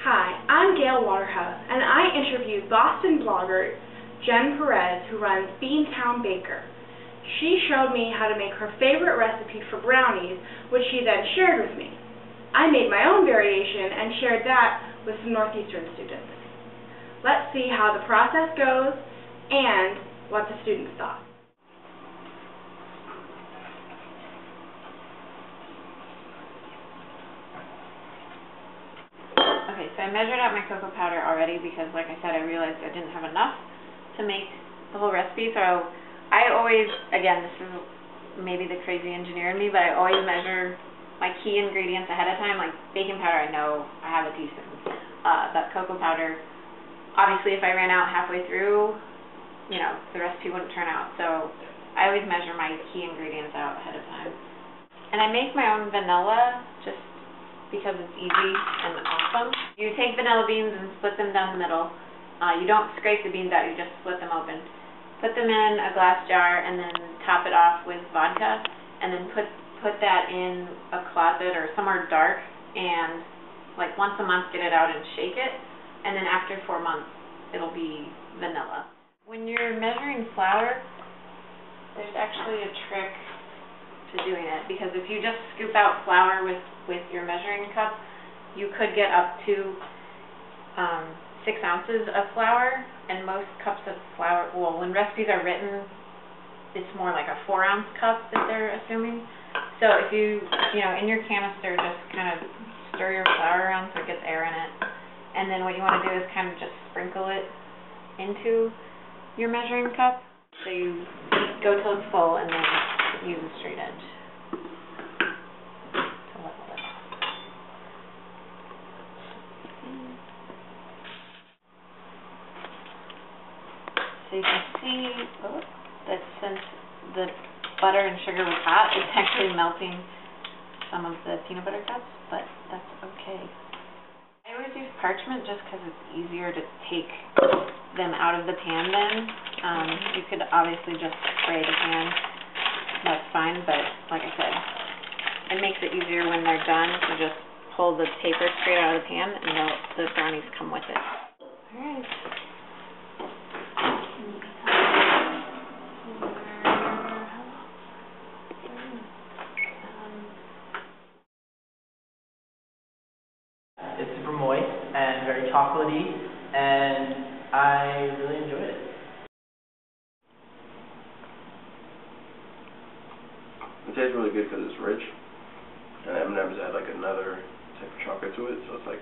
Hi, I'm Gail Waterhouse, and I interviewed Boston blogger Jen Perez, who runs Beantown Baker. She showed me how to make her favorite recipe for brownies, which she then shared with me. I made my own variation and shared that with some Northeastern students. Let's see how the process goes and what the students thought. Okay, so I measured out my cocoa powder already because, like I said, I realized I didn't have enough to make the whole recipe. So I always, again, this is maybe the crazy engineer in me, but I always measure my key ingredients ahead of time. Like baking powder, I know I have a teaspoon. But cocoa powder, obviously if I ran out halfway through, you know, the recipe wouldn't turn out. So I always measure my key ingredients out ahead of time. And I make my own vanilla just because it's easy and awesome. You take vanilla beans and split them down the middle. You don't scrape the beans out, you just split them open. Put them in a glass jar and then top it off with vodka, and then put that in a closet or somewhere dark, and like once a month get it out and shake it, and then after 4 months it'll be vanilla. When you're measuring flour, there's actually a trick to doing it, because if you just scoop out flour with your measuring cup, you could get up to 6 ounces of flour, and most cups of flour, well, when recipes are written, it's more like a 4-ounce cup that they're assuming. So if you know, in your canister, just kind of stir your flour around so it gets air in it, and then what you want to do is kind of just sprinkle it into your measuring cup. So you go till it's full and then use a straight edge to level it. So you can see that since the butter and sugar was hot, it's actually melting some of the peanut butter cups, but that's okay. I always use parchment just because it's easier to take them out of the pan then. You could obviously just spray the pan, that's fine, but like I said, it makes it easier when they're done to just pull the paper straight out of the pan and the brownies come with it. Alright. It's super moist and very chocolatey, and I really enjoyed it. It tastes really good because it's rich, and M&M's add like another type of chocolate to it, so it's like